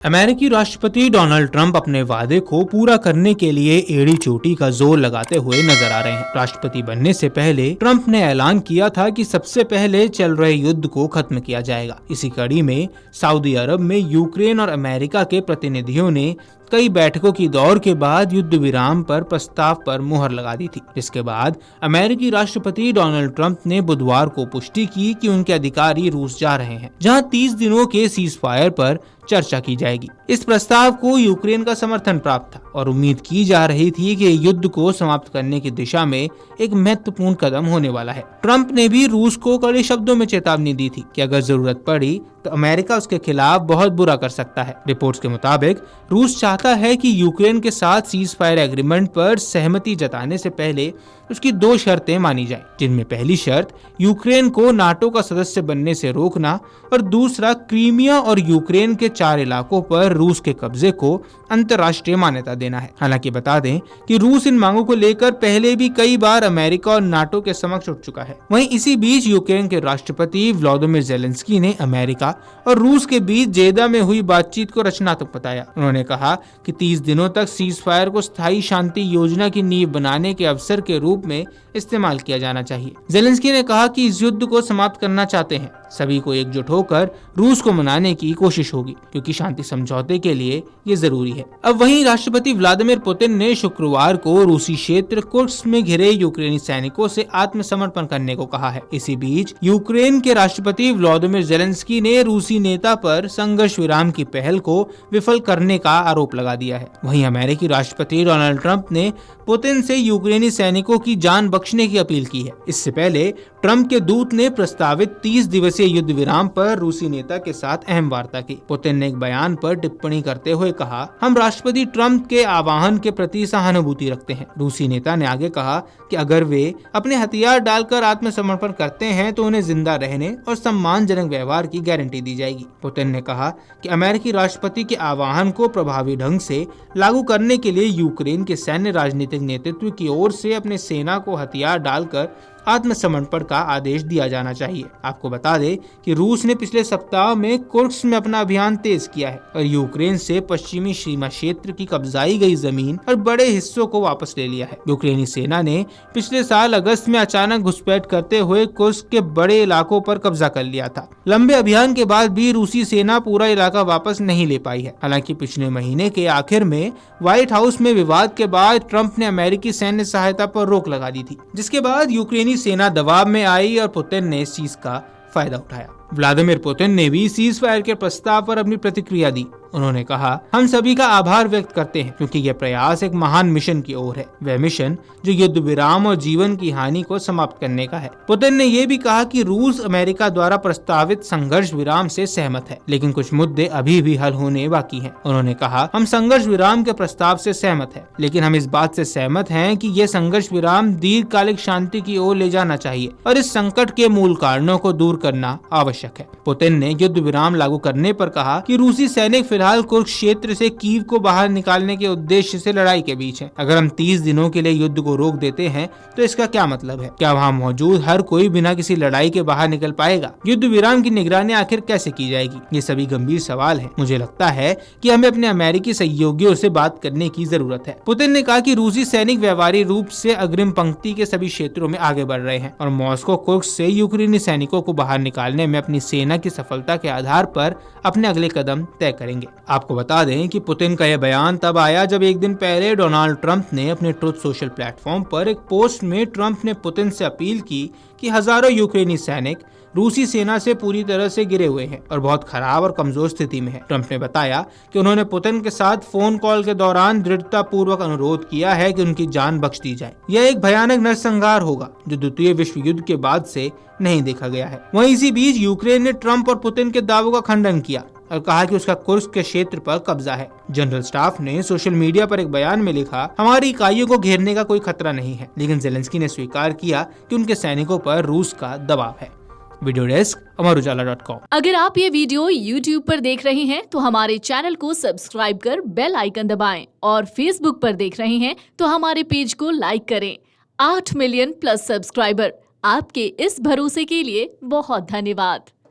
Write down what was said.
अमेरिकी राष्ट्रपति Donald Trump अपने वादे को पूरा करने के लिए एड़ी चोटी का जोर लगाते हुए नजर आ रहे हैं। राष्ट्रपति बनने से पहले ट्रंप ने ऐलान किया था कि सबसे पहले चल रहे युद्ध को खत्म किया जाएगा। इसी कड़ी में सऊदी अरब में यूक्रेन और अमेरिका के प्रतिनिधियों ने कई बैठकों की दौर के बाद युद्ध विराम पर प्रस्ताव पर मुहर लगा दी थी। इसके बाद अमेरिकी राष्ट्रपति डोनाल्ड ट्रंप ने बुधवार को पुष्टि की कि उनके अधिकारी रूस जा रहे हैं, जहां 30 दिनों के सीज फायर पर चर्चा की जाएगी। इस प्रस्ताव को यूक्रेन का समर्थन प्राप्त था और उम्मीद की जा रही थी कि युद्ध को समाप्त करने की दिशा में एक महत्वपूर्ण कदम होने वाला है। ट्रंप ने भी रूस को कड़े शब्दों में चेतावनी दी थी कि अगर जरूरत पड़ी तो अमेरिका उसके खिलाफ बहुत बुरा कर सकता है। रिपोर्ट्स के मुताबिक रूस चाहता है कि यूक्रेन के साथ सीज फायर एग्रीमेंट पर सहमति जताने से पहले उसकी 2 शर्तें मानी जाएं, जिनमें पहली शर्त यूक्रेन को नाटो का सदस्य बनने से रोकना और दूसरा क्रीमिया और यूक्रेन के 4 इलाकों पर रूस के कब्जे को अंतर्राष्ट्रीय मान्यता देना है। हालांकि बता दें कि रूस इन मांगों को लेकर पहले भी कई बार अमेरिका और नाटो के समक्ष उठ चुका है। वहीं इसी बीच यूक्रेन के राष्ट्रपति व्लादिमीर ज़ेलेंस्की ने अमेरिका और रूस के बीच जेदा में हुई बातचीत को रचनात्मक बताया। उन्होंने कहा कि 30 दिनों तक सीज फायर को स्थायी शांति योजना की नींव बनाने के अवसर के रूप में इस्तेमाल किया जाना चाहिए। ज़ेलेंस्की ने कहा कि इस युद्ध को समाप्त करना चाहते हैं, सभी को एकजुट होकर रूस को मनाने की कोशिश होगी, क्योंकि शांति समझौते के लिए ये जरूरी है। अब वहीं राष्ट्रपति व्लादिमीर पुतिन ने शुक्रवार को रूसी क्षेत्र कुर्स्क में घिरे यूक्रेनी सैनिकों से आत्मसमर्पण करने को कहा है। इसी बीच यूक्रेन के राष्ट्रपति व्लादिमीर ज़ेलेंस्की ने रूसी नेता पर संघर्ष विराम की पहल को विफल करने का आरोप लगा दिया है। वहीं अमेरिकी राष्ट्रपति डोनाल्ड ट्रंप ने पुतिन से यूक्रेनी सैनिकों की जान बख्शने की अपील की है। इससे पहले ट्रंप के दूत ने प्रस्तावित 30 दिवसीय युद्ध विराम पर रूसी नेता के साथ अहम वार्ता की। पुतिन ने एक बयान पर टिप्पणी करते हुए कहा, हम राष्ट्रपति ट्रंप के आह्वान के प्रति सहानुभूति रखते हैं। रूसी नेता ने आगे कहा कि अगर वे अपने हथियार डालकर आत्मसमर्पण करते हैं तो उन्हें जिंदा रहने और सम्मानजनक व्यवहार की गारंटी दी जाएगी। पुतिन ने कहा कि अमेरिकी राष्ट्रपति के आह्वान को प्रभावी ढंग से लागू करने के लिए यूक्रेन के सैन्य राजनीतिक नेतृत्व की ओर से अपने सेना को हथियार डालकर आत्मसमर्पण का आदेश दिया जाना चाहिए। आपको बता दें कि रूस ने पिछले सप्ताह में कुर्स्क में अपना अभियान तेज किया है और यूक्रेन से पश्चिमी सीमा क्षेत्र की कब्जाई गई जमीन और बड़े हिस्सों को वापस ले लिया है। यूक्रेनी सेना ने पिछले साल अगस्त में अचानक घुसपैठ करते हुए कुर्स्क के बड़े इलाकों पर कब्जा कर लिया था। लंबे अभियान के बाद भी रूसी सेना पूरा इलाका वापस नहीं ले पाई है। हालांकि पिछले महीने के आखिर में व्हाइट हाउस में विवाद के बाद ट्रंप ने अमेरिकी सैन्य सहायता पर रोक लगा दी थी, जिसके बाद यूक्रेनी सेना दबाव में आई और पुतिन ने इस चीज का फायदा उठाया। व्लादिमीर पुतिन ने भी सीज फायर के प्रस्ताव पर अपनी प्रतिक्रिया दी। उन्होंने कहा, हम सभी का आभार व्यक्त करते हैं क्योंकि यह प्रयास एक महान मिशन की ओर है। वह मिशन जो युद्ध विराम और जीवन की हानि को समाप्त करने का है। पुतिन ने यह भी कहा कि रूस अमेरिका द्वारा प्रस्तावित संघर्ष विराम से सहमत है, लेकिन कुछ मुद्दे अभी भी हल होने बाकी हैं। उन्होंने कहा, हम संघर्ष विराम के प्रस्ताव से सहमत है, लेकिन हम इस बात से सहमत हैं कि यह संघर्ष विराम दीर्घकालिक शांति की ओर ले जाना चाहिए और इस संकट के मूल कारणों को दूर करना आवश्यक है। पुतिन ने युद्ध विराम लागू करने पर कहा कि रूसी सैनिक फिलहाल कुर्स्क क्षेत्र से कीव को बाहर निकालने के उद्देश्य से लड़ाई के बीच हैं। अगर हम 30 दिनों के लिए युद्ध को रोक देते हैं तो इसका क्या मतलब है? क्या वहां मौजूद हर कोई बिना किसी लड़ाई के बाहर निकल पाएगा? युद्ध विराम की निगरानी आखिर कैसे की जाएगी? ये सभी गंभीर सवाल हैं। मुझे लगता है कि हमें अपने अमेरिकी सहयोगियों से बात करने की जरूरत है। पुतिन ने कहा कि रूसी सैनिक व्यवहारिक रूप से अग्रिम पंक्ति के सभी क्षेत्रों में आगे बढ़ रहे हैं और मॉस्को कुर्स्क से यूक्रेनी सैनिकों को बाहर निकालने में अपनी सेना की सफलता के आधार पर अपने अगले कदम तय करेंगे। आपको बता दें कि पुतिन का यह बयान तब आया जब एक दिन पहले डोनाल्ड ट्रंप ने अपने ट्रुथ सोशल प्लेटफॉर्म पर एक पोस्ट में ट्रंप ने पुतिन से अपील की कि हजारों यूक्रेनी सैनिक रूसी सेना से पूरी तरह से गिरे हुए हैं और बहुत खराब और कमजोर स्थिति में है। ट्रंप ने बताया कि उन्होंने पुतिन के साथ फोन कॉल के दौरान दृढ़ता पूर्वक अनुरोध किया है कि उनकी जान बख्श दी जाए। यह एक भयानक नरसंहार होगा जो द्वितीय विश्व युद्ध के बाद से नहीं देखा गया है। वहीं इसी बीच यूक्रेन ने ट्रंप और पुतिन के दावों का खंडन किया और कहा कि उसका कुर्स्क के क्षेत्र पर कब्जा है। जनरल स्टाफ ने सोशल मीडिया पर एक बयान में लिखा, हमारी इकाइयों को घेरने का कोई खतरा नहीं है, लेकिन ज़ेलेंस्की ने स्वीकार किया कि उनके सैनिकों पर रूस का दबाव है। वीडियो डेस्क अमरुजाला.com। अगर आप ये वीडियो YouTube पर देख रहे हैं तो हमारे चैनल को सब्सक्राइब कर बेल आइकन दबाएं और Facebook पर देख रहे हैं तो हमारे पेज को लाइक करें। 8 मिलियन प्लस सब्सक्राइबर, आपके इस भरोसे के लिए बहुत धन्यवाद।